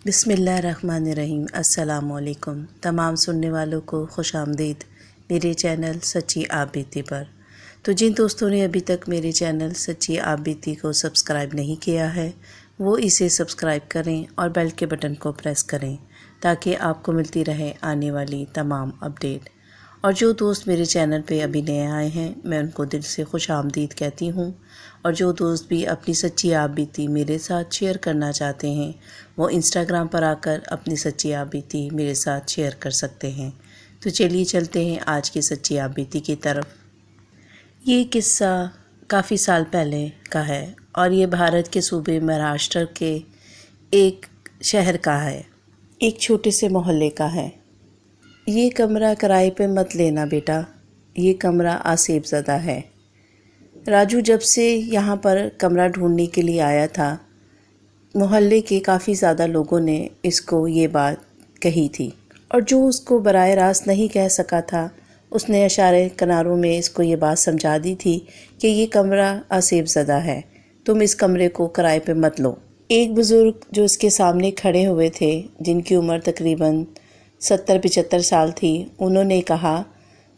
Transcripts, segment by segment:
بسم اللہ الرحمن الرحیم۔ السلام علیکم تمام سننے والوں کو خوش آمدید میرے چینل سچی آپ بیتی پر۔ تو جن دوستوں نے ابھی تک میرے چینل سچی آپ بیتی کو سبسکرائب نہیں کیا ہے وہ اسے سبسکرائب کریں اور بیل کے بٹن کو پریس کریں تاکہ آپ کو ملتی رہے آنے والی تمام اپڈیٹ۔ اور جو دوست میرے چینل پہ ابھی نئے آئے ہیں میں ان کو دل سے خوش آمدید کہتی ہوں، اور جو دوست بھی اپنی سچی آپ بیتی میرے ساتھ شیئر کرنا چاہتے ہیں وہ انسٹاگرام پر آ کر اپنی سچی آپ بیتی میرے ساتھ شیئر کر سکتے ہیں۔ تو چلیے چلتے ہیں آج کی سچی آپ بیتی کی طرف۔ یہ قصہ کافی سال پہلے کا ہے اور یہ بھارت کے صوبے مہاراشٹر کے ایک شہر کا ہے، ایک چھوٹے سے محلے کا ہے۔ یہ کمرہ کرائے پہ مت لینا بیٹا، یہ کمرہ آسیب زدہ ہے۔ راجو جب سے یہاں پر کمرہ ڈھونڈنے کے لیے آیا تھا محلے کے کافی زیادہ لوگوں نے اس کو یہ بات کہی تھی، اور جو اس کو براہ راست نہیں کہہ سکا تھا اس نے اشارے کناروں میں اس کو یہ بات سمجھا دی تھی کہ یہ کمرہ آسیب زدہ ہے، تم اس کمرے کو کرائے پہ مت لو۔ ایک بزرگ جو اس کے سامنے کھڑے ہوئے تھے جن کی عمر تقریباً 70-75 سال تھی، انہوں نے کہا،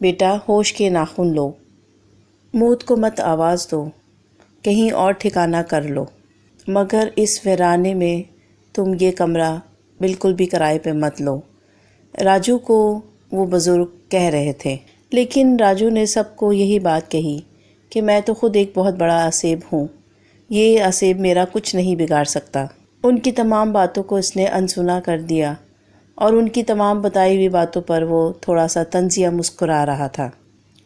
بیٹا ہوش کے ناخن لو، موت کو مت آواز دو، کہیں اور ٹھکانہ کر لو، مگر اس ویرانے میں تم یہ کمرہ بالکل بھی کرائے پہ مت لو۔ راجو کو وہ بزرگ کہہ رہے تھے، لیکن راجو نے سب کو یہی بات کہی کہ میں تو خود ایک بہت بڑا آسیب ہوں، یہ آسیب میرا کچھ نہیں بگاڑ سکتا۔ ان کی تمام باتوں کو اس نے انسنا کر دیا اور ان کی تمام بتائی ہوئی باتوں پر وہ تھوڑا سا طنزیہ مسکرا رہا تھا۔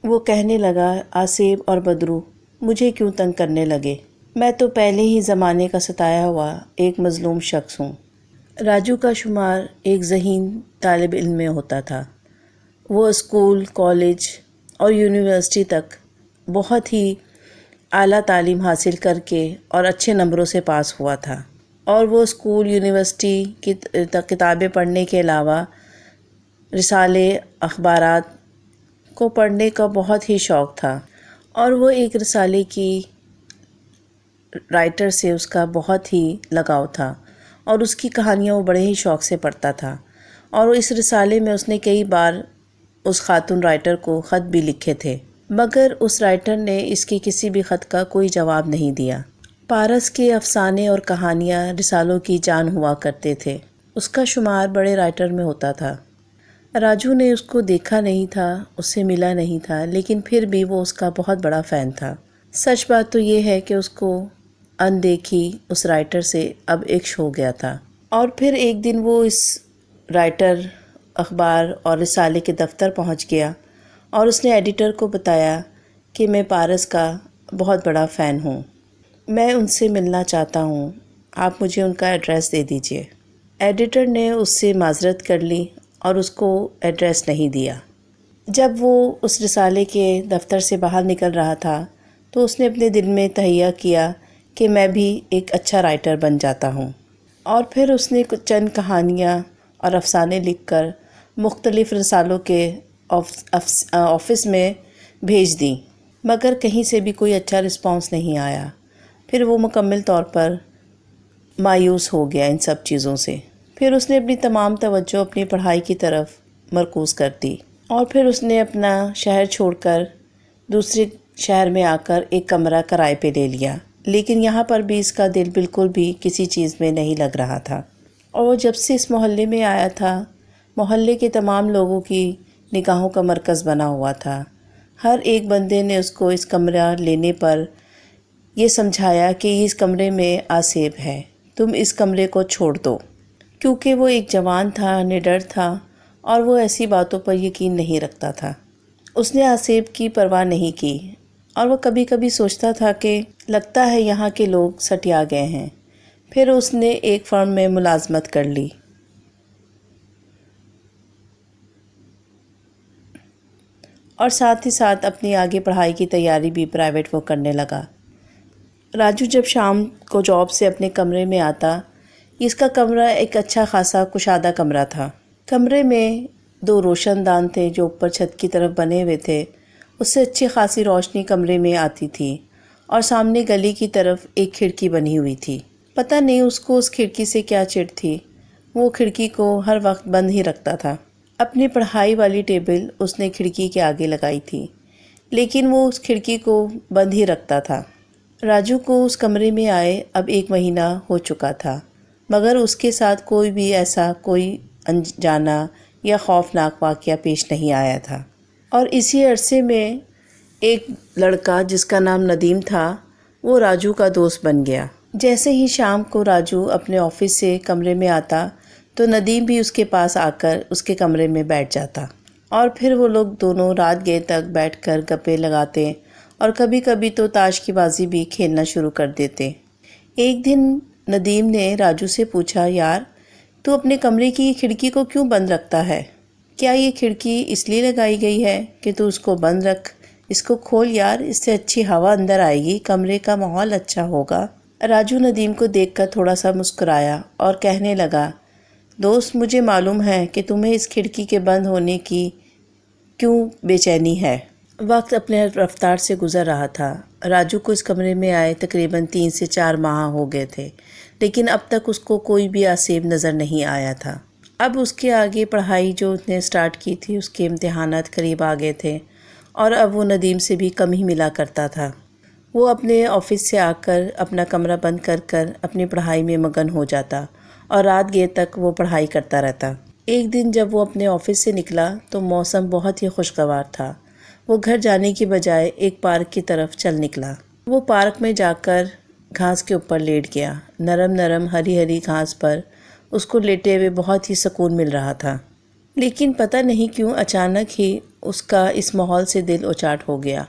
وہ کہنے لگا، آسیب اور بدرو مجھے کیوں تنگ کرنے لگے، میں تو پہلے ہی زمانے کا ستایا ہوا ایک مظلوم شخص ہوں۔ راجو کا شمار ایک ذہین طالب علم میں ہوتا تھا۔ وہ اسکول، کالج اور یونیورسٹی تک بہت ہی اعلیٰ تعلیم حاصل کر کے اور اچھے نمبروں سے پاس ہوا تھا، اور وہ اسکول، یونیورسٹی کی کتابیں پڑھنے کے علاوہ رسالے، اخبارات کو پڑھنے کا بہت ہی شوق تھا، اور وہ ایک رسالے کی رائٹر سے اس کا بہت ہی لگاؤ تھا اور اس کی کہانیاں وہ بڑے ہی شوق سے پڑھتا تھا، اور اس رسالے میں اس نے کئی بار اس خاتون رائٹر کو خط بھی لکھے تھے، مگر اس رائٹر نے اس کے کسی بھی خط کا کوئی جواب نہیں دیا۔ پارس کے افسانے اور کہانیاں رسالوں کی جان ہوا کرتے تھے، اس کا شمار بڑے رائٹر میں ہوتا تھا۔ راجو نے اس کو دیکھا نہیں تھا، اس سے ملا نہیں تھا، لیکن پھر بھی وہ اس کا بہت بڑا فین تھا۔ سچ بات تو یہ ہے کہ اس کو اندیکھی اس رائٹر سے اب عشق ہو گیا تھا، اور پھر ایک دن وہ اس رائٹر، اخبار اور رسالے کے دفتر پہنچ گیا اور اس نے ایڈیٹر کو بتایا کہ میں پارس کا بہت بڑا فین ہوں، میں ان سے ملنا چاہتا ہوں، آپ مجھے ان کا ایڈریس دے دیجئے۔ ایڈیٹر نے اس سے معذرت کر لی اور اس کو ایڈریس نہیں دیا۔ جب وہ اس رسالے کے دفتر سے باہر نکل رہا تھا تو اس نے اپنے دل میں تہیہ کیا کہ میں بھی ایک اچھا رائٹر بن جاتا ہوں، اور پھر اس نے کچھ چند کہانیاں اور افسانے لکھ کر مختلف رسالوں کے آفس میں بھیج دیں، مگر کہیں سے بھی کوئی اچھا رسپانس نہیں آیا۔ پھر وہ مکمل طور پر مایوس ہو گیا ان سب چیزوں سے۔ پھر اس نے اپنی تمام توجہ اپنی پڑھائی کی طرف مرکوز کر دی، اور پھر اس نے اپنا شہر چھوڑ کر دوسرے شہر میں آ کر ایک کمرہ کرائے پہ لے لیا، لیکن یہاں پر بھی اس کا دل بالکل بھی کسی چیز میں نہیں لگ رہا تھا، اور جب سے اس محلے میں آیا تھا محلے کے تمام لوگوں کی نگاہوں کا مرکز بنا ہوا تھا۔ ہر ایک بندے نے اس کو اس کمرہ لینے پر یہ سمجھایا کہ اس کمرے میں آسیب ہے، تم اس کمرے کو چھوڑ دو، کیونکہ وہ ایک جوان تھا، نڈر تھا، اور وہ ایسی باتوں پر یقین نہیں رکھتا تھا۔ اس نے آسیب کی پرواہ نہیں کی، اور وہ کبھی کبھی سوچتا تھا کہ لگتا ہے یہاں کے لوگ سٹیا گئے ہیں۔ پھر اس نے ایک فرم میں ملازمت کر لی اور ساتھ ہی ساتھ اپنی آگے پڑھائی کی تیاری بھی پرائیویٹ وہ کرنے لگا۔ راجو جب شام کو جاب سے اپنے کمرے میں آتا، اس کا کمرہ ایک اچھا خاصا کشادہ کمرہ تھا۔ کمرے میں 2 روشن دان تھے جو اوپر چھت کی طرف بنے ہوئے تھے، اس سے اچھی خاصی روشنی کمرے میں آتی تھی، اور سامنے گلی کی طرف ایک کھڑکی بنی ہوئی تھی۔ پتہ نہیں اس کو اس کھڑکی سے کیا چڑ تھی، وہ کھڑکی کو ہر وقت بند ہی رکھتا تھا۔ اپنی پڑھائی والی ٹیبل اس نے کھڑکی کے آگے لگائی تھی، لیکن وہ اس کھڑکی کو بند ہی رکھتا تھا۔ راجو کو اس کمرے میں آئے اب 1 مہینہ ہو چکا تھا، مگر اس کے ساتھ کوئی بھی ایسا کوئی انجانا یا خوفناک واقعہ پیش نہیں آیا تھا۔ اور اسی عرصے میں ایک لڑکا جس کا نام ندیم تھا وہ راجو کا دوست بن گیا۔ جیسے ہی شام کو راجو اپنے آفس سے کمرے میں آتا تو ندیم بھی اس کے پاس آ کر اس کے کمرے میں بیٹھ جاتا، اور پھر وہ لوگ دونوں رات گئے تک بیٹھ کر گپیں لگاتے اور کبھی کبھی تو تاش کی بازی بھی کھیلنا شروع کر دیتے۔ ایک دن ندیم نے راجو سے پوچھا، یار تو اپنے کمرے کی کھڑکی کو کیوں بند رکھتا ہے؟ کیا یہ کھڑکی اس لیے لگائی گئی ہے کہ تو اس کو بند رکھ؟ اس کو کھول یار، اس سے اچھی ہوا اندر آئے گی، کمرے کا ماحول اچھا ہوگا۔ راجو ندیم کو دیکھ کر تھوڑا سا مسکرایا اور کہنے لگا، دوست مجھے معلوم ہے کہ تمہیں اس کھڑکی کے بند ہونے کی کیوں بے چینی ہے۔ وقت اپنے رفتار سے گزر رہا تھا۔ راجو کو اس کمرے میں آئے تقریباً 3 سے 4 ماہ ہو گئے تھے، لیکن اب تک اس کو کوئی بھی آسیب نظر نہیں آیا تھا۔ اب اس کے آگے پڑھائی جو اس نے سٹارٹ کی تھی اس کے امتحانات قریب آ گئے تھے، اور اب وہ ندیم سے بھی کم ہی ملا کرتا تھا۔ وہ اپنے آفس سے آ کر اپنا کمرہ بند کر کر اپنی پڑھائی میں مگن ہو جاتا اور رات گئے تک وہ پڑھائی کرتا رہتا۔ ایک دن جب وہ اپنے آفس سے نکلا تو موسم بہت ہی خوشگوار تھا۔ وہ گھر جانے کی بجائے ایک پارک کی طرف چل نکلا۔ وہ پارک میں جا کر گھاس کے اوپر لیٹ گیا۔ نرم نرم ہری ہری گھاس پر اس کو لیٹے ہوئے بہت ہی سکون مل رہا تھا، لیکن پتہ نہیں کیوں اچانک ہی اس کا اس ماحول سے دل اچاٹ ہو گیا،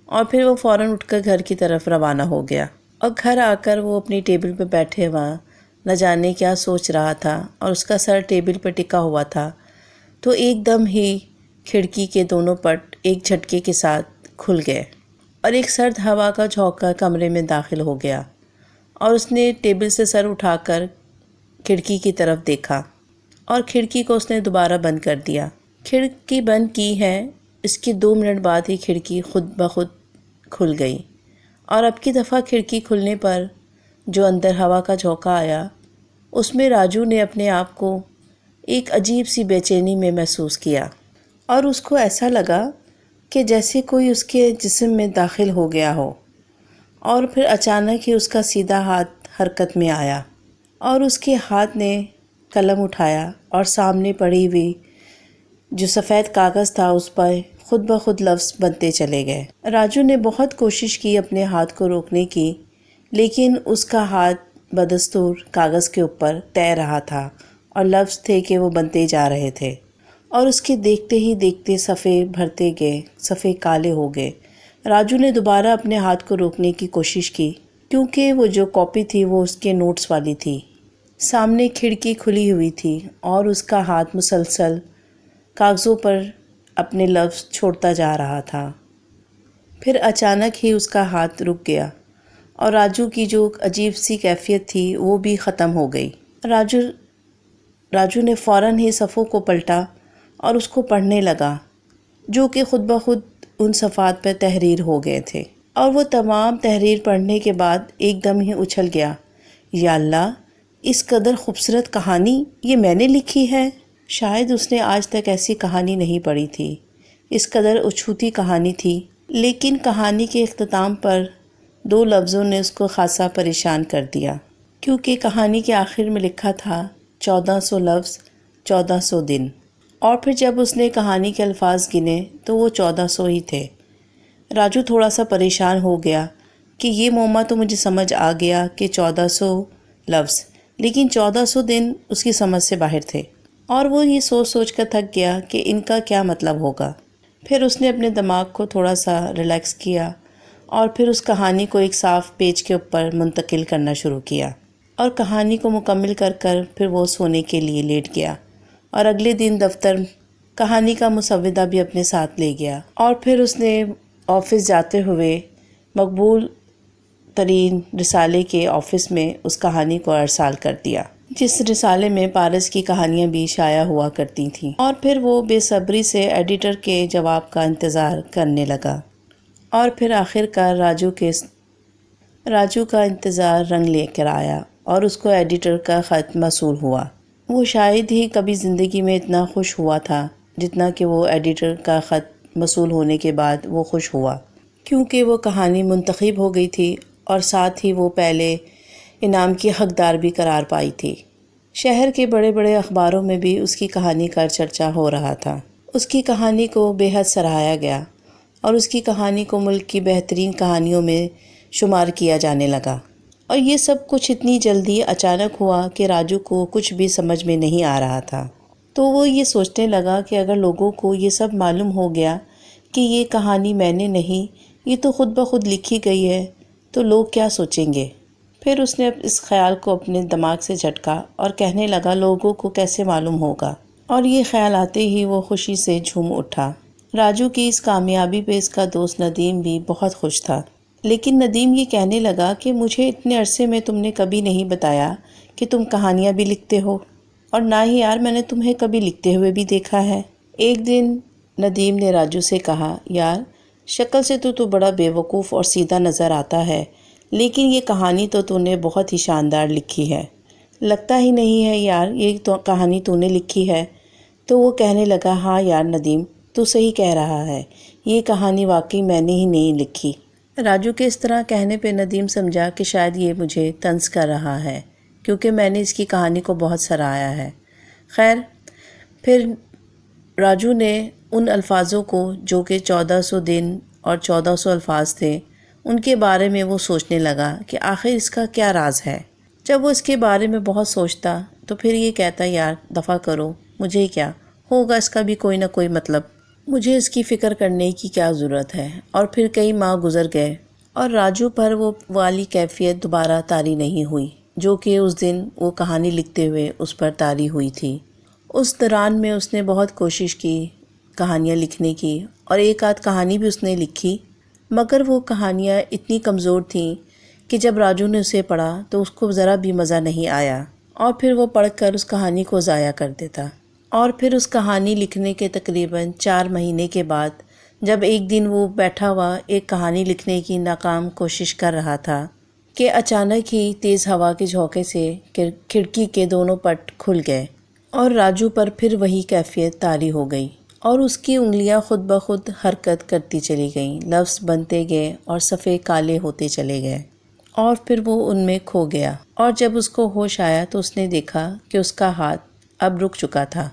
اور پھر وہ فوراً اٹھ کر گھر کی طرف روانہ ہو گیا۔ اور گھر آ کر وہ اپنی ٹیبل پہ بیٹھے ہوا نہ جانے کیا سوچ رہا تھا، اور اس کا سر ٹیبل پہ ٹکا ہوا تھا تو ایک دم ہی کھڑکی کے دونوں پٹ ایک جھٹکے کے ساتھ کھل گئے، اور ایک سرد ہوا کا جھونکا کمرے میں داخل ہو گیا، اور اس نے ٹیبل سے سر اٹھا کر کھڑکی کی طرف دیکھا، اور کھڑکی کو اس نے دوبارہ بند کر دیا۔ کھڑکی بند کی ہے، اس کی 2 منٹ بعد ہی کھڑکی خود بخود کھل گئی، اور اب کی دفعہ کھڑکی کھلنے پر جو اندر ہوا کا جھونکا آیا اس میں راجو نے اپنے آپ کو ایک عجیب سی بے چینی میں محسوس کیا، اور اس کو ایسا لگا کہ جیسے کوئی اس کے جسم میں داخل ہو گیا ہو، اور پھر اچانک ہی اس کا سیدھا ہاتھ حرکت میں آیا، اور اس کے ہاتھ نے قلم اٹھایا اور سامنے پڑی ہوئی جو سفید کاغذ تھا اس پر خود بخود لفظ بنتے چلے گئے۔ راجو نے بہت کوشش کی اپنے ہاتھ کو روکنے کی، لیکن اس کا ہاتھ بدستور کاغذ کے اوپر تیر رہا تھا، اور لفظ تھے کہ وہ بنتے جا رہے تھے، اور اس کے دیکھتے ہی دیکھتے صفحے بھرتے گئے، صفحے کالے ہو گئے۔ راجو نے دوبارہ اپنے ہاتھ کو روکنے کی کوشش کی، کیونکہ وہ جو کاپی تھی وہ اس کے نوٹس والی تھی۔ سامنے کھڑکی کھلی ہوئی تھی، اور اس کا ہاتھ مسلسل کاغذوں پر اپنے لفظ چھوڑتا جا رہا تھا۔ پھر اچانک ہی اس کا ہاتھ رک گیا، اور راجو کی جو عجیب سی کیفیت تھی وہ بھی ختم ہو گئی۔ راجو نے فوراً ہی صفحوں کو پلٹا اور اس کو پڑھنے لگا، جو کہ خود بخود ان صفحات پر تحریر ہو گئے تھے، اور وہ تمام تحریر پڑھنے کے بعد ایک دم ہی اچھل گیا۔ یا اللہ، اس قدر خوبصورت کہانی یہ میں نے لکھی ہے! شاید اس نے آج تک ایسی کہانی نہیں پڑھی تھی، اس قدر اچھوتی کہانی تھی۔ لیکن کہانی کے اختتام پر 2 لفظوں نے اس کو خاصا پریشان کر دیا، کیونکہ کہانی کے آخر میں لکھا تھا 1400 لفظ 1400 دن، اور پھر جب اس نے کہانی کے الفاظ گنے تو وہ 1400 ہی تھے۔ راجو تھوڑا سا پریشان ہو گیا کہ یہ موما تو مجھے سمجھ آ گیا کہ 1400 لفظ، لیکن 1400 دن اس کی سمجھ سے باہر تھے، اور وہ یہ سوچ سوچ کر تھک گیا کہ ان کا کیا مطلب ہوگا۔ پھر اس نے اپنے دماغ کو تھوڑا سا ریلیکس کیا، اور پھر اس کہانی کو ایک صاف پیج کے اوپر منتقل کرنا شروع کیا، اور کہانی کو مکمل کر پھر وہ سونے کے لیے لیٹ گیا، اور اگلے دن دفتر کہانی کا مسودہ بھی اپنے ساتھ لے گیا، اور پھر اس نے آفس جاتے ہوئے مقبول ترین رسالے کے آفس میں اس کہانی کو ارسال کر دیا، جس رسالے میں پارس کی کہانیاں بھی شائع ہوا کرتی تھیں۔ اور پھر وہ بے صبری سے ایڈیٹر کے جواب کا انتظار کرنے لگا، اور پھر آخر کار راجو کا انتظار رنگ لے کر آیا، اور اس کو ایڈیٹر کا خط موصول ہوا۔ وہ شاید ہی کبھی زندگی میں اتنا خوش ہوا تھا جتنا کہ وہ ایڈیٹر کا خط موصول ہونے کے بعد وہ خوش ہوا، کیونکہ وہ کہانی منتخب ہو گئی تھی اور ساتھ ہی وہ پہلے انعام کی حقدار بھی قرار پائی تھی۔ شہر کے بڑے بڑے اخباروں میں بھی اس کی کہانی کا چرچا ہو رہا تھا۔ اس کی کہانی کو بے حد سراہا گیا اور اس کی کہانی کو ملک کی بہترین کہانیوں میں شمار کیا جانے لگا۔ اور یہ سب کچھ اتنی جلدی اچانک ہوا کہ راجو کو کچھ بھی سمجھ میں نہیں آ رہا تھا۔ تو وہ یہ سوچنے لگا کہ اگر لوگوں کو یہ سب معلوم ہو گیا کہ یہ کہانی میں نے نہیں، یہ تو خود بخود لکھی گئی ہے، تو لوگ کیا سوچیں گے؟ پھر اس نے اس خیال کو اپنے دماغ سے جھٹکا اور کہنے لگا لوگوں کو کیسے معلوم ہوگا؟ اور یہ خیال آتے ہی وہ خوشی سے جھوم اٹھا۔ راجو کی اس کامیابی پہ اس کا دوست ندیم بھی بہت خوش تھا، لیکن ندیم یہ کہنے لگا کہ مجھے اتنے عرصے میں تم نے کبھی نہیں بتایا کہ تم کہانیاں بھی لکھتے ہو، اور نہ ہی یار میں نے تمہیں کبھی لکھتے ہوئے بھی دیکھا ہے۔ ایک دن ندیم نے راجو سے کہا، یار شکل سے تو بڑا بے وقوف اور سیدھا نظر آتا ہے، لیکن یہ کہانی تو نے بہت ہی شاندار لکھی ہے، لگتا ہی نہیں ہے یار یہ تو کہانی تو نے لکھی ہے۔ تو وہ کہنے لگا، ہاں یار ندیم تو صحیح کہہ رہا ہے، یہ کہانی واقعی میں نے ہی نہیں لکھی۔ راجو کے اس طرح کہنے پہ ندیم سمجھا کہ شاید یہ مجھے طنز کر رہا ہے، کیونکہ میں نے اس کی کہانی کو بہت سراہا ہے۔ خیر، پھر راجو نے ان الفاظوں کو جو کہ 1400 دن اور 1400 الفاظ تھے، ان کے بارے میں وہ سوچنے لگا کہ آخر اس کا کیا راز ہے۔ جب وہ اس کے بارے میں بہت سوچتا تو پھر یہ کہتا، یار دفع کرو، مجھے کیا ہوگا، اس کا بھی کوئی نہ کوئی مطلب، مجھے اس کی فکر کرنے کی کیا ضرورت ہے۔ اور پھر کئی ماہ گزر گئے اور راجو پر وہ والی کیفیت دوبارہ طاری نہیں ہوئی جو کہ اس دن وہ کہانی لکھتے ہوئے اس پر طاری ہوئی تھی۔ اس دوران میں اس نے بہت کوشش کی کہانیاں لکھنے کی، اور ایک آدھ کہانی بھی اس نے لکھی، مگر وہ کہانیاں اتنی کمزور تھیں کہ جب راجو نے اسے پڑھا تو اس کو ذرا بھی مزہ نہیں آیا، اور پھر وہ پڑھ کر اس کہانی کو ضائع کر دیتا۔ اور پھر اس کہانی لکھنے کے تقریباً 4 مہینے کے بعد جب ایک دن وہ بیٹھا ہوا ایک کہانی لکھنے کی ناکام کوشش کر رہا تھا کہ اچانک ہی تیز ہوا کے جھونکے سے کھڑکی کے دونوں پٹ کھل گئے اور راجو پر پھر وہی کیفیت طاری ہو گئی، اور اس کی انگلیاں خود بخود حرکت کرتی چلی گئیں، لفظ بنتے گئے اور صفحے کالے ہوتے چلے گئے، اور پھر وہ ان میں کھو گیا۔ اور جب اس کو ہوش آیا تو اس نے دیکھا کہ اس کا ہاتھ اب رک چکا تھا۔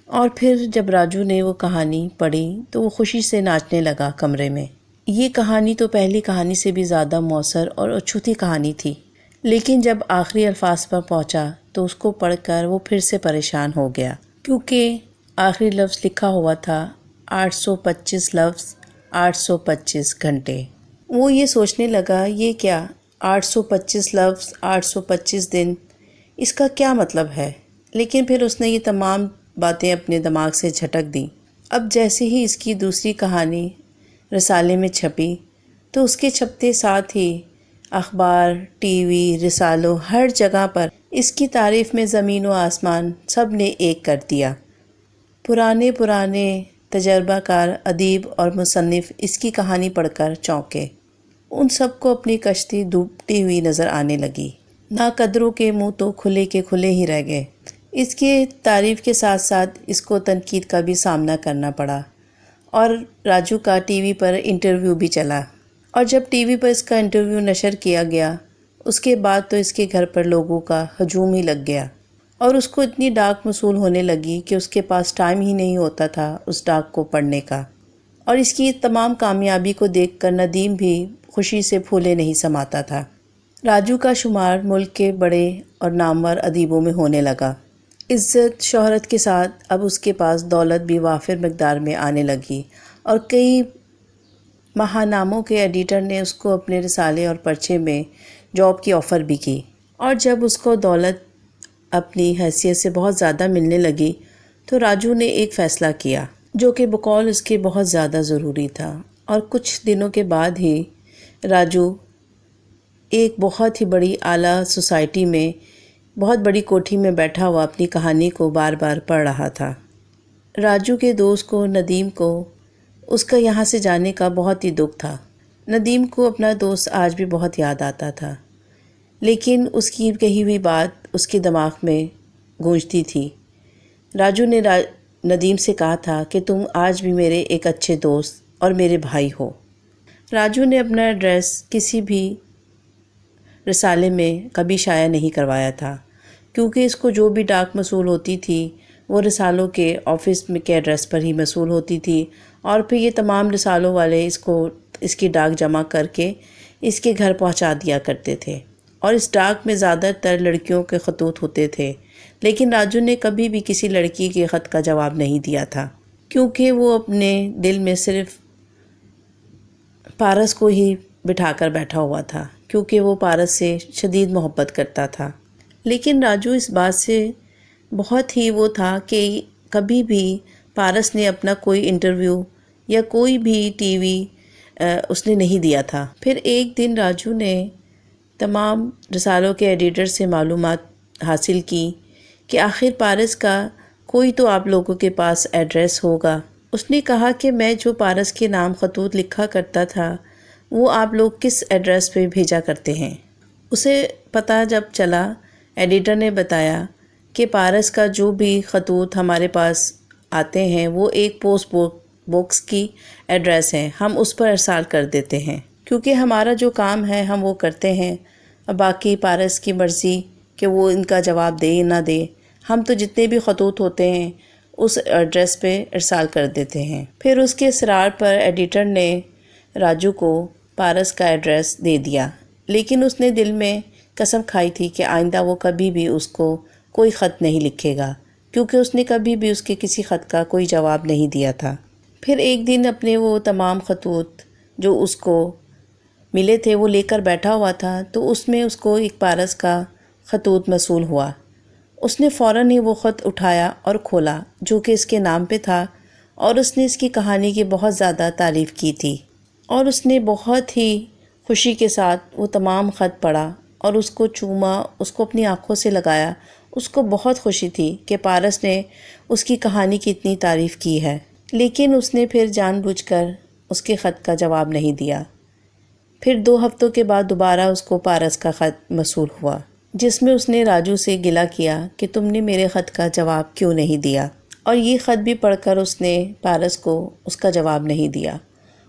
اور پھر جب راجو نے وہ کہانی پڑھی تو وہ خوشی سے ناچنے لگا کمرے میں۔ یہ کہانی تو پہلی کہانی سے بھی زیادہ مؤثر اور اچھوتی کہانی تھی، لیکن جب آخری الفاظ پر پہنچا تو اس کو پڑھ کر وہ پھر سے پریشان ہو گیا، کیونکہ آخری لفظ لکھا ہوا تھا 825 لفظ 825 گھنٹے۔ وہ یہ سوچنے لگا، یہ کیا 825 لفظ 825 دن، اس کا کیا مطلب ہے؟ لیکن پھر اس نے یہ تمام باتیں اپنے دماغ سے جھٹک دیں۔ اب جیسے ہی اس کی دوسری کہانی رسالے میں چھپی تو اس کے چھپتے ساتھ ہی اخبار، ٹی وی، رسالوں، ہر جگہ پر اس کی تعریف میں زمین و آسمان سب نے ایک کر دیا۔ پرانے تجربہ کار ادیب اور مصنف اس کی کہانی پڑھ کر چونکے۔ ان سب کو اپنی کشتی ڈوبتی ہوئی نظر آنے لگی۔ ناقدروں کے منہ تو کھلے کے کھلے ہی رہ گئے۔ اس کے تعریف کے ساتھ ساتھ اس کو تنقید کا بھی سامنا کرنا پڑا، اور راجو کا ٹی وی پر انٹرویو بھی چلا، اور جب ٹی وی پر اس کا انٹرویو نشر کیا گیا اس کے بعد تو اس کے گھر پر لوگوں کا ہجوم ہی لگ گیا، اور اس کو اتنی ڈاک موصول ہونے لگی کہ اس کے پاس ٹائم ہی نہیں ہوتا تھا اس ڈاک کو پڑھنے کا۔ اور اس کی تمام کامیابی کو دیکھ کر ندیم بھی خوشی سے پھولے نہیں سماتا تھا۔ راجو کا شمار ملک کے بڑے اور نامور ادیبوں میں ہونے لگا۔ عزت شہرت کے ساتھ اب اس کے پاس دولت بھی وافر مقدار میں آنے لگی، اور کئی ماہناموں کے ایڈیٹر نے اس کو اپنے رسالے اور پرچے میں جاب کی آفر بھی کی۔ اور جب اس کو دولت اپنی حیثیت سے بہت زیادہ ملنے لگی تو راجو نے ایک فیصلہ کیا جو کہ بقول اس کے بہت زیادہ ضروری تھا، اور کچھ دنوں کے بعد ہی راجو ایک بہت ہی بڑی اعلیٰ سوسائٹی میں بہت بڑی کوٹھی میں بیٹھا ہوا اپنی کہانی کو بار بار پڑھ رہا تھا۔ راجو کے دوست کو ندیم کو اس کا یہاں سے جانے کا بہت ہی دکھ تھا۔ ندیم کو اپنا دوست آج بھی بہت یاد آتا تھا، لیکن اس کی کہی ہوئی بات اس کے دماغ میں گونجتی تھی۔ راجو نے ندیم سے کہا تھا کہ تم آج بھی میرے ایک اچھے دوست اور میرے بھائی ہو۔ راجو نے اپنا ایڈریس کسی بھی رسالے میں کبھی شائع نہیں کروایا تھا، کیونکہ اس کو جو بھی ڈاک موصول ہوتی تھی وہ رسالوں کے آفس میں کے ایڈریس پر ہی موصول ہوتی تھی، اور پھر یہ تمام رسالوں والے اس کی ڈاک جمع کر کے اس کے گھر پہنچا دیا کرتے تھے، اور اس ڈاک میں زیادہ تر لڑکیوں کے خطوط ہوتے تھے۔ لیکن راجو نے کبھی بھی کسی لڑکی کے خط کا جواب نہیں دیا تھا، کیونکہ وہ اپنے دل میں صرف پارس کو ہی بٹھا کر بیٹھا ہوا تھا، کیونکہ وہ پارس سے شدید محبت کرتا تھا۔ لیکن راجو اس بات سے بہت ہی وہ تھا کہ کبھی بھی پارس نے اپنا کوئی انٹرویو یا کوئی بھی ٹی وی اس نے نہیں دیا تھا۔ پھر ایک دن راجو نے تمام رسالوں کے ایڈیٹر سے معلومات حاصل کی کہ آخر پارس کا کوئی تو آپ لوگوں کے پاس ایڈریس ہوگا۔ اس نے کہا کہ میں جو پارس کے نام خطوط لکھا کرتا تھا وہ آپ لوگ کس ایڈریس پہ بھیجا کرتے ہیں۔ اسے پتہ جب چلا، ایڈیٹر نے بتایا کہ پارس کا جو بھی خطوط ہمارے پاس آتے ہیں وہ ایک پوسٹ باکس کی ایڈریس ہے، ہم اس پر ارسال کر دیتے ہیں، کیونکہ ہمارا جو کام ہے ہم وہ کرتے ہیں، اب باقی پارس کی مرضی کہ وہ ان کا جواب دے نہ دے، ہم تو جتنے بھی خطوط ہوتے ہیں اس ایڈریس پہ ارسال کر دیتے ہیں۔ پھر اس کے اصرار پر ایڈیٹر نے راجو کو پارس کا ایڈریس دے دیا، لیکن اس نے دل میں قسم کھائی تھی کہ آئندہ وہ کبھی بھی اس کو کوئی خط نہیں لکھے گا، کیونکہ اس نے کبھی بھی اس کے کسی خط کا کوئی جواب نہیں دیا تھا۔ پھر ایک دن اپنے وہ تمام خطوط جو اس کو ملے تھے وہ لے کر بیٹھا ہوا تھا، تو اس میں اس کو ایک پارس کا خطوط موصول ہوا۔ اس نے فوراً ہی وہ خط اٹھایا اور کھولا، جو کہ اس کے نام پہ تھا، اور اس نے اس کی کہانی کی بہت زیادہ تعریف کی تھی، اور اس نے بہت ہی خوشی کے ساتھ وہ تمام خط پڑھا اور اس کو چوما، اس کو اپنی آنکھوں سے لگایا۔ اس کو بہت خوشی تھی کہ پارس نے اس کی کہانی کی اتنی تعریف کی ہے، لیکن اس نے پھر جان بوجھ کر اس کے خط کا جواب نہیں دیا۔ پھر 2 ہفتوں کے بعد دوبارہ اس کو پارس کا خط موصول ہوا، جس میں اس نے راجو سے گلہ کیا کہ تم نے میرے خط کا جواب کیوں نہیں دیا، اور یہ خط بھی پڑھ کر اس نے پارس کو اس کا جواب نہیں دیا۔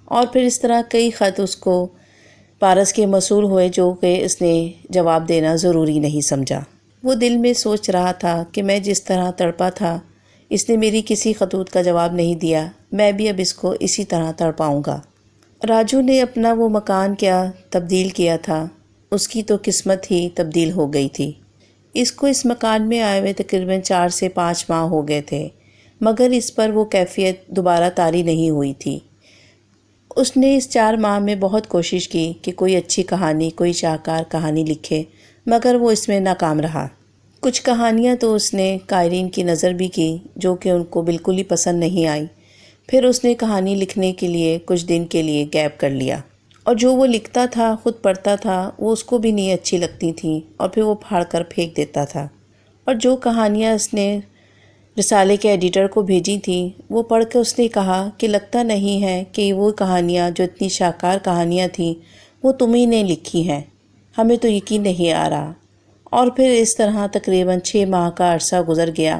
اور پھر اس طرح کئی خط اس کو پارس کے موصول ہوئے جو کہ اس نے جواب دینا ضروری نہیں سمجھا۔ وہ دل میں سوچ رہا تھا کہ میں جس طرح تڑپا تھا، اس نے میری کسی خطوط کا جواب نہیں دیا، میں بھی اب اس کو اسی طرح تڑپاؤں گا۔ راجو نے اپنا وہ مکان کیا تبدیل کیا تھا، اس کی تو قسمت ہی تبدیل ہو گئی تھی۔ اس کو اس مکان میں آئے ہوئے تقریباً 4 سے 5 ماہ ہو گئے تھے، مگر اس پر وہ کیفیت دوبارہ طاری نہیں ہوئی تھی۔ اس نے اس 4 ماہ میں بہت کوشش کی کہ کوئی اچھی کہانی، کوئی شاہکار کہانی لکھے، مگر وہ اس میں ناکام رہا۔ کچھ کہانیاں تو اس نے قارئین کی نظر بھی کی جو کہ ان کو بالکل ہی پسند نہیں آئی۔ پھر اس نے کہانی لکھنے کے لیے کچھ دن کے لیے گیپ کر لیا، اور جو وہ لکھتا تھا، خود پڑھتا تھا، وہ اس کو بھی نہیں اچھی لگتی تھیں، اور پھر وہ پھاڑ کر پھینک دیتا تھا۔ اور جو کہانیاں اس نے رسالے کے ایڈیٹر کو بھیجی تھیں، وہ پڑھ کے اس نے کہا کہ لگتا نہیں ہے کہ وہ کہانیاں جو اتنی شاہکار کہانیاں تھیں وہ تمہیں نے لکھی ہیں، ہمیں تو یقین نہیں آ رہا۔ اور پھر اس طرح تقریباً 6 ماہ کا عرصہ گزر گیا،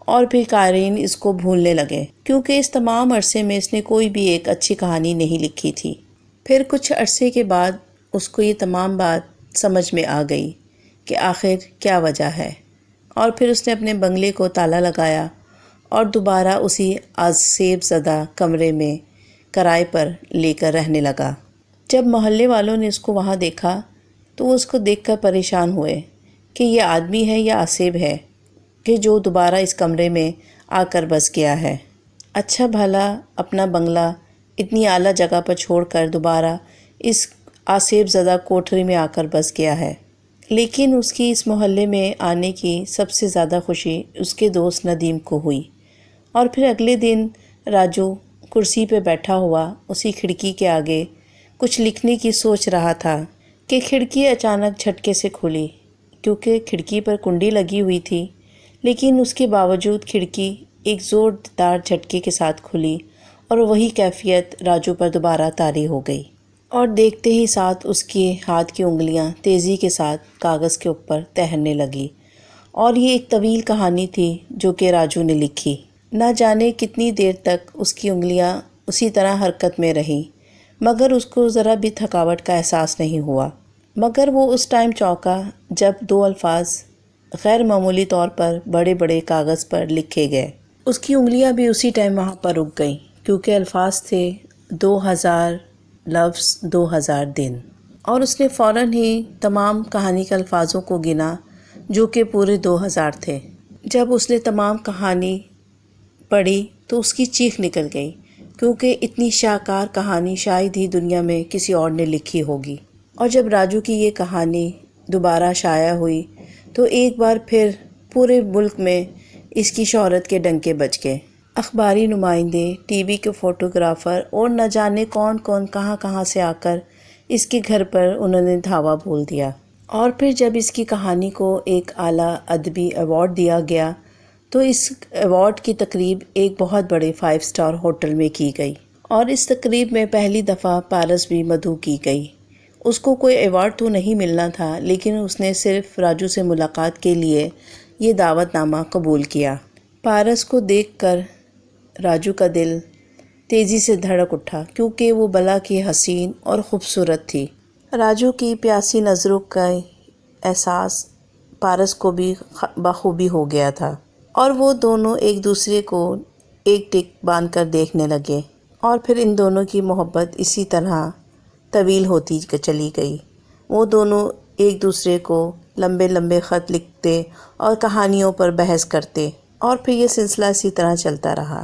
اور پھر قارئین اس کو بھولنے لگے، کیونکہ اس تمام عرصے میں اس نے کوئی بھی ایک اچھی کہانی نہیں لکھی تھی۔ پھر کچھ عرصے کے بعد اس کو یہ تمام بات سمجھ میں آ گئی کہ آخر کیا وجہ ہے، اور پھر اس نے اپنے بنگلے کو تالا لگایا اور دوبارہ اسی آسیب زدہ کمرے میں کرائے پر لے کر رہنے لگا۔ جب محلے والوں نے اس کو وہاں دیکھا تو وہ اس کو دیکھ کر پریشان ہوئے کہ یہ آدمی ہے یا آسیب ہے کہ جو دوبارہ اس کمرے میں آ کر بس گیا ہے۔ اچھا بھلا اپنا بنگلہ اتنی اعلیٰ جگہ پر چھوڑ کر دوبارہ اس آسیب زدہ کوٹھری میں آ کر بس گیا ہے۔ لیکن اس کی اس محلے میں آنے کی سب سے زیادہ خوشی اس کے دوست ندیم کو ہوئی۔ اور پھر اگلے دن راجو کرسی پہ بیٹھا ہوا اسی کھڑکی کے آگے کچھ لکھنے کی سوچ رہا تھا کہ کھڑکی اچانک جھٹکے سے کھلی، کیونکہ کھڑکی پر کنڈی لگی ہوئی تھی، لیکن اس کے باوجود کھڑکی ایک زوردار جھٹکے کے ساتھ کھلی، اور وہی کیفیت راجو پر دوبارہ طاری ہو گئی، اور دیکھتے ہی ساتھ اس کے ہاتھ کی انگلیاں تیزی کے ساتھ کاغذ کے اوپر تہرنے لگی، اور یہ ایک طویل کہانی تھی جو کہ راجو نے لکھی۔ نہ جانے کتنی دیر تک اس کی انگلیاں اسی طرح حرکت میں رہیں، مگر اس کو ذرا بھی تھکاوٹ کا احساس نہیں ہوا۔ مگر وہ اس ٹائم چونکا جب دو الفاظ غیر معمولی طور پر بڑے بڑے کاغذ پر لکھے گئے۔ اس کی انگلیاں بھی اسی ٹائم وہاں پر رک گئیں، کیونکہ الفاظ تھے 2000 لفظ 2000 دن، اور اس نے فوراً ہی تمام کہانی کے الفاظوں کو گنا جو کہ پورے 2000 تھے۔ جب اس نے تمام کہانی پڑھی تو اس کی چیخ نکل گئی، کیونکہ اتنی شاہکار کہانی شاید ہی دنیا میں کسی اور نے لکھی ہوگی۔ اور جب راجو کی یہ کہانی دوبارہ شائع ہوئی تو ایک بار پھر پورے ملک میں اس کی شہرت کے ڈنکے بج گئے۔ اخباری نمائندے، ٹی وی کے فوٹوگرافر اور نہ جانے کون کون کہاں سے آ کر اس کے گھر پر انہوں نے دھاوا بول دیا۔ اور پھر جب اس کی کہانی کو ایک اعلیٰ ادبی ایوارڈ دیا گیا تو اس ایوارڈ کی تقریب ایک بہت بڑے 5 اسٹار ہوٹل میں کی گئی، اور اس تقریب میں پہلی دفعہ پارس بھی مدعو کی گئی۔ اس کو کوئی ایوارڈ تو نہیں ملنا تھا، لیکن اس نے صرف راجو سے ملاقات کے لیے یہ دعوت نامہ قبول کیا۔ پارس کو دیکھ کر راجو کا دل تیزی سے دھڑک اٹھا، کیونکہ وہ بلا کی حسین اور خوبصورت تھی۔ راجو کی پیاسی نظروں کا احساس پارس کو بھی بخوبی ہو گیا تھا، اور وہ دونوں ایک دوسرے کو ایک ٹک باندھ کر دیکھنے لگے، اور پھر ان دونوں کی محبت اسی طرح طویل ہوتی چلی گئی۔ وہ دونوں ایک دوسرے کو لمبے لمبے خط لکھتے اور کہانیوں پر بحث کرتے، اور پھر یہ سلسلہ اسی طرح چلتا رہا۔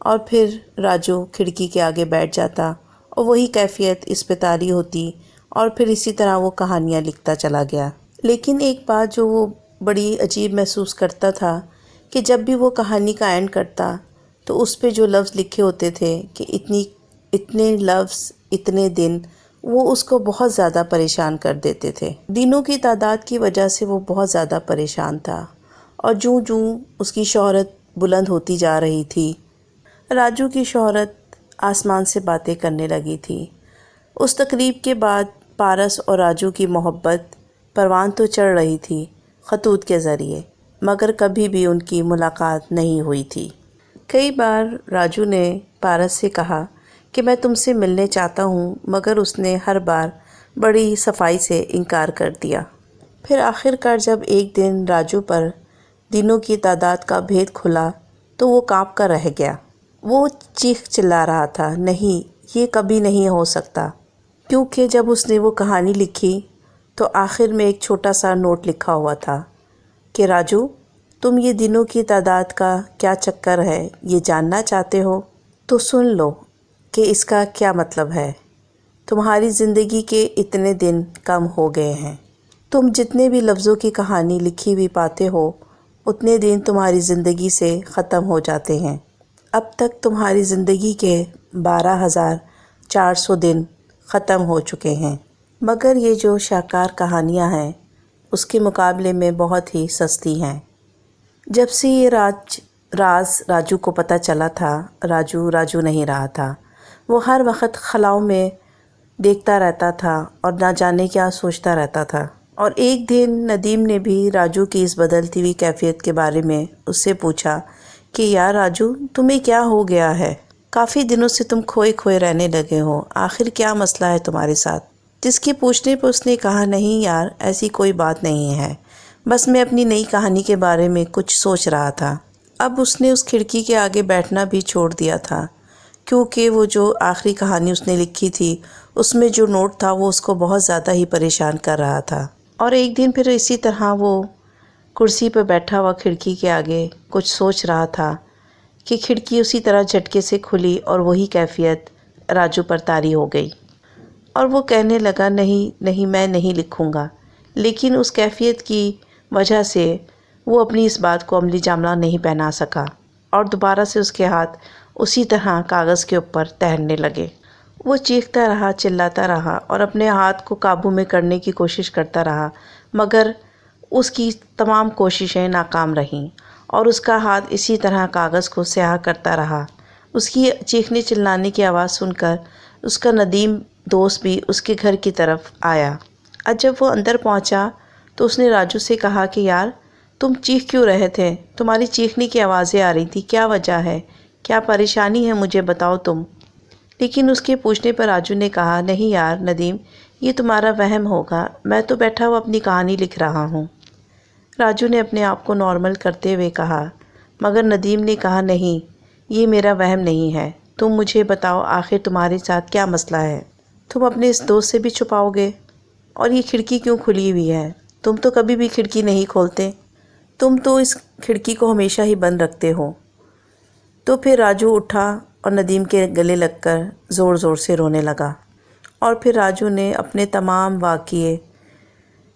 اور پھر راجو کھڑکی کے آگے بیٹھ جاتا اور وہی کیفیت اس پہ طاری ہوتی، اور پھر اسی طرح وہ کہانیاں لکھتا چلا گیا۔ لیکن ایک بات جو وہ بڑی عجیب محسوس کرتا تھا کہ جب بھی وہ کہانی کا اینڈ کرتا تو اس پہ جو لفظ لکھے ہوتے تھے کہ اتنے لفظ اتنے دن، وہ اس کو بہت زیادہ پریشان کر دیتے تھے۔ دنوں کی تعداد کی وجہ سے وہ بہت زیادہ پریشان تھا، اور جوں جوں اس کی شہرت بلند ہوتی جا رہی تھی، راجو کی شہرت آسمان سے باتیں کرنے لگی تھی۔ اس تقریب کے بعد پارس اور راجو کی محبت پروان تو چڑھ رہی تھی خطوط کے ذریعے، مگر کبھی بھی ان کی ملاقات نہیں ہوئی تھی۔ کئی بار راجو نے پارس سے کہا کہ میں تم سے ملنے چاہتا ہوں، مگر اس نے ہر بار بڑی صفائی سے انکار کر دیا۔ پھر آخر کار جب ایک دن راجو پر دنوں کی تعداد کا بھید کھلا تو وہ کانپ کر رہ گیا۔ وہ چیخ چلا رہا تھا، نہیں، یہ کبھی نہیں ہو سکتا، کیونکہ جب اس نے وہ کہانی لکھی تو آخر میں ایک چھوٹا سا نوٹ لکھا ہوا تھا کہ راجو، تم یہ دنوں کی تعداد کا کیا چکر ہے یہ جاننا چاہتے ہو تو سن لو کہ اس کا کیا مطلب ہے۔ تمہاری زندگی کے اتنے دن کم ہو گئے ہیں۔ تم جتنے بھی لفظوں کی کہانی لکھی ہوئی پاتے ہو، اتنے دن تمہاری زندگی سے ختم ہو جاتے ہیں۔ اب تک تمہاری زندگی کے 12,400 دن ختم ہو چکے ہیں، مگر یہ جو شاہکار کہانیاں ہیں اس کے مقابلے میں بہت ہی سستی ہیں۔ جب سے یہ راز راجو کو پتہ چلا تھا، راجو نہیں رہا تھا۔ وہ ہر وقت خلاؤں میں دیکھتا رہتا تھا اور نہ جانے کیا سوچتا رہتا تھا۔ اور ایک دن ندیم نے بھی راجو کی اس بدلتی ہوئی کیفیت کے بارے میں اس سے پوچھا کہ یار راجو، تمہیں کیا ہو گیا ہے؟ کافی دنوں سے تم کھوئے رہنے لگے ہو، آخر کیا مسئلہ ہے تمہارے ساتھ؟ جس کے پوچھنے پہ اس نے کہا، نہیں یار، ایسی کوئی بات نہیں ہے، بس میں اپنی نئی کہانی کے بارے میں کچھ سوچ رہا تھا۔ اب اس نے اس کھڑکی کے آگے بیٹھنا بھی چھوڑ دیا تھا، کیونکہ وہ جو آخری کہانی اس نے لکھی تھی اس میں جو نوٹ تھا وہ اس کو بہت زیادہ ہی پریشان کر رہا تھا۔ اور ایک دن پھر اسی طرح وہ کرسی پہ بیٹھا ہوا کھڑکی کے آگے کچھ سوچ رہا تھا کہ کھڑکی اسی طرح جھٹکے سے کھلی اور وہی کیفیت راجو پر طاری ہو گئی، اور وہ کہنے لگا، نہیں میں نہیں لکھوں گا۔ لیکن اس کیفیت کی وجہ سے وہ اپنی اس بات کو عملی جامہ نہیں پہنا سکا، اور دوبارہ سے اس کے ہاتھ اسی طرح کاغذ کے اوپر تیرنے لگے۔ وہ چیختا رہا، چلاتا رہا اور اپنے ہاتھ کو قابو میں کرنے کی کوشش کرتا رہا، مگر اس کی تمام کوششیں ناکام رہیں، اور اس کا ہاتھ اسی طرح کاغذ کو سیاہ کرتا رہا۔ اس کی چیخنے چلانے کی آواز سن کر اس کا ندیم دوست بھی اس کے گھر کی طرف آیا۔ جب وہ اندر پہنچا تو اس نے راجو سے کہا کہ یار، تم چیخ کیوں رہے تھے؟ تمہاری چیخنے کی آوازیں آ رہی تھی، کیا وجہ ہے؟ کیا پریشانی ہے؟ مجھے بتاؤ تم۔ لیکن اس کے پوچھنے پر راجو نے کہا، نہیں یار ندیم، یہ تمہارا وہم ہوگا، میں تو بیٹھا ہوا اپنی کہانی لکھ رہا ہوں۔ راجو نے اپنے آپ کو نارمل کرتے ہوئے کہا، مگر ندیم نے کہا، نہیں، یہ میرا وہم نہیں ہے، تم مجھے بتاؤ آخر تمہارے ساتھ کیا مسئلہ ہے؟ تم اپنے اس دوست سے بھی چھپاؤ گے؟ اور یہ کھڑکی کیوں کھلی ہوئی ہے؟ تم تو کبھی بھی کھڑکی نہیں کھولتے، تم تو اس کھڑکی کو ہمیشہ ہی بند رکھتے ہو۔ تو پھر راجو اٹھا اور ندیم کے گلے لگ کر زور زور سے رونے لگا، اور پھر راجو نے اپنے تمام واقعے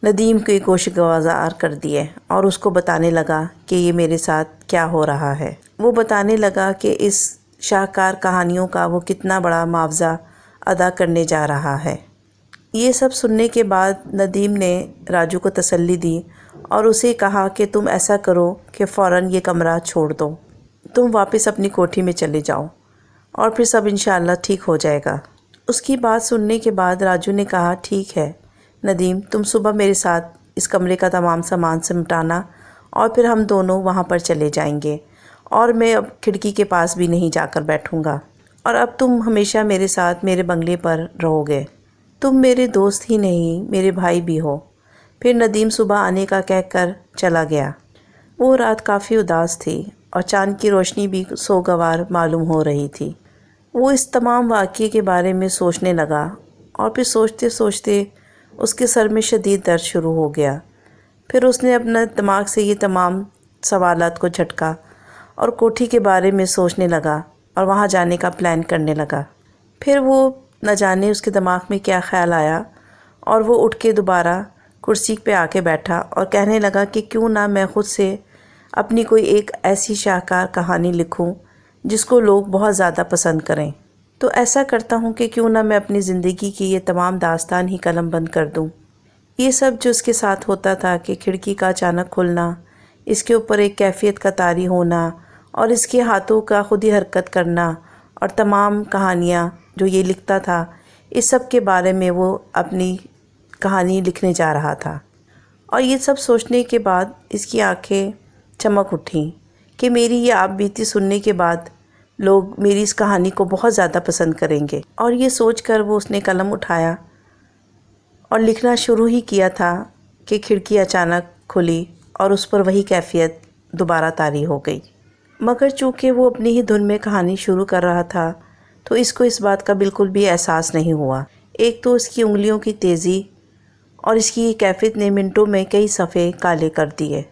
ندیم کو گوشگوار کر دیے اور اس کو بتانے لگا کہ یہ میرے ساتھ کیا ہو رہا ہے۔ وہ بتانے لگا کہ اس شاہکار کہانیوں کا وہ کتنا بڑا معاوضہ ادا کرنے جا رہا ہے۔ یہ سب سننے کے بعد ندیم نے راجو کو تسلی دی اور اسے کہا کہ تم ایسا کرو کہ فوراً یہ کمرہ چھوڑ دو، تم واپس اپنی کوٹھی میں چلے جاؤ اور پھر سب انشاءاللہ ٹھیک ہو جائے گا۔ اس کی بات سننے کے بعد راجو نے کہا، ٹھیک ہے ندیم، تم صبح میرے ساتھ اس کمرے کا تمام سامان سمٹانا اور پھر ہم دونوں وہاں پر چلے جائیں گے، اور میں اب کھڑکی کے پاس بھی نہیں جا کر بیٹھوں گا، اور اب تم ہمیشہ میرے ساتھ میرے بنگلے پر رہو گے۔ تم میرے دوست ہی نہیں، میرے بھائی بھی ہو۔ پھر ندیم صبح آنے کا کہہ کر چلا گیا۔ وہ رات کافی اداس تھی اور چاند کی روشنی بھی سوگوار معلوم ہو رہی تھی۔ وہ اس تمام واقعے کے بارے میں سوچنے لگا، اور پھر سوچتے سوچتے اس کے سر میں شدید درد شروع ہو گیا۔ پھر اس نے اپنا دماغ سے یہ تمام سوالات کو جھٹکا اور کوٹھی کے بارے میں سوچنے لگا اور وہاں جانے کا پلان کرنے لگا۔ پھر وہ نہ جانے اس کے دماغ میں کیا خیال آیا، اور وہ اٹھ کے دوبارہ کرسی پہ آ کے بیٹھا اور کہنے لگا کہ کیوں نہ میں خود سے اپنی کوئی ایک ایسی شاہکار کہانی لکھوں جس کو لوگ بہت زیادہ پسند کریں۔ تو ایسا کرتا ہوں کہ کیوں نہ میں اپنی زندگی کی یہ تمام داستان ہی قلم بند کر دوں۔ یہ سب جو اس کے ساتھ ہوتا تھا کہ کھڑکی کا اچانک کھلنا، اس کے اوپر ایک کیفیت کا طاری ہونا، اور اس کے ہاتھوں کا خود ہی حرکت کرنا، اور تمام کہانیاں جو یہ لکھتا تھا، اس سب کے بارے میں وہ اپنی کہانی لکھنے جا رہا تھا۔ اور یہ سب سوچنے کے بعد اس کی آنکھیں چمک اٹھیں کہ میری یہ آپ بیتی سننے کے بعد لوگ میری اس کہانی کو بہت زیادہ پسند کریں گے۔ اور یہ سوچ کر وہ اس نے قلم اٹھایا اور لکھنا شروع ہی کیا تھا کہ کھڑکی اچانک کھلی اور اس پر وہی کیفیت دوبارہ طاری ہو گئی۔ مگر چونکہ وہ اپنی ہی دھن میں کہانی شروع کر رہا تھا تو اس کو اس بات کا بالکل بھی احساس نہیں ہوا۔ ایک تو اس کی انگلیوں کی تیزی اور اس کی کیفیت نے منٹوں میں کئی صفحے کالے کر دیے،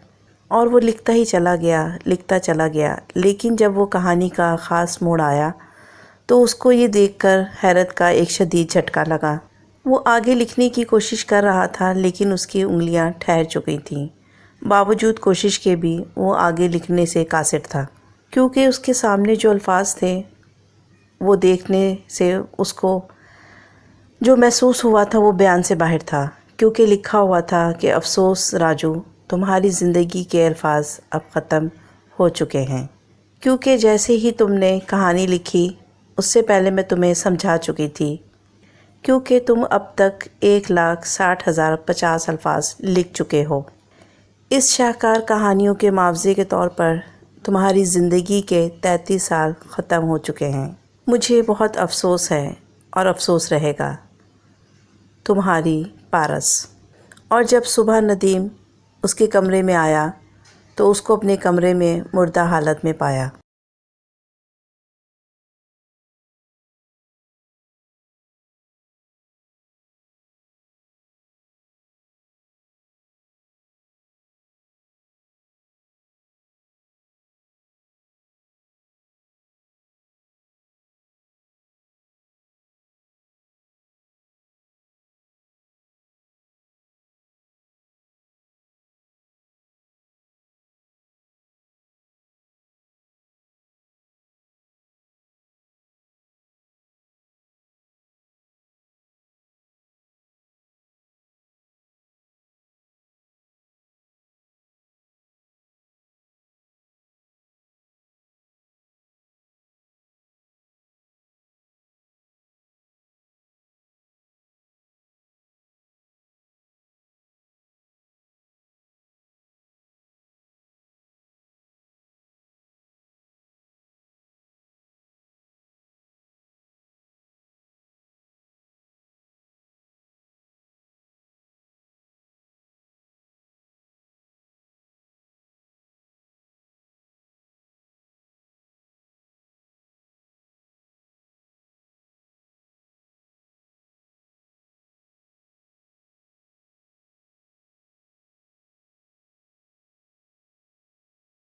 اور وہ لکھتا ہی چلا گیا، لکھتا چلا گیا۔ لیکن جب وہ کہانی کا خاص موڑ آیا تو اس کو یہ دیکھ کر حیرت کا ایک شدید جھٹکا لگا۔ وہ آگے لکھنے کی کوشش کر رہا تھا لیکن اس کی انگلیاں ٹھہر چکی تھیں۔ باوجود کوشش کے بھی وہ آگے لکھنے سے قاصر تھا، کیونکہ اس کے سامنے جو الفاظ تھے وہ دیکھنے سے اس کو جو محسوس ہوا تھا وہ بیان سے باہر تھا، کیونکہ لکھا ہوا تھا کہ افسوس راجو، تمہاری زندگی کے الفاظ اب ختم ہو چکے ہیں، کیونکہ جیسے ہی تم نے کہانی لکھی اس سے پہلے میں تمہیں سمجھا چکی تھی، کیونکہ تم اب تک 1,60,050 الفاظ لکھ چکے ہو۔ اس شاہکار کہانیوں کے معاوضے کے طور پر تمہاری زندگی کے 33 سال ختم ہو چکے ہیں۔ مجھے بہت افسوس ہے اور افسوس رہے گا، تمہاری پارس۔ اور جب صبح ندیم اس کے کمرے میں آیا تو اس کو اپنے کمرے میں مردہ حالت میں پایا۔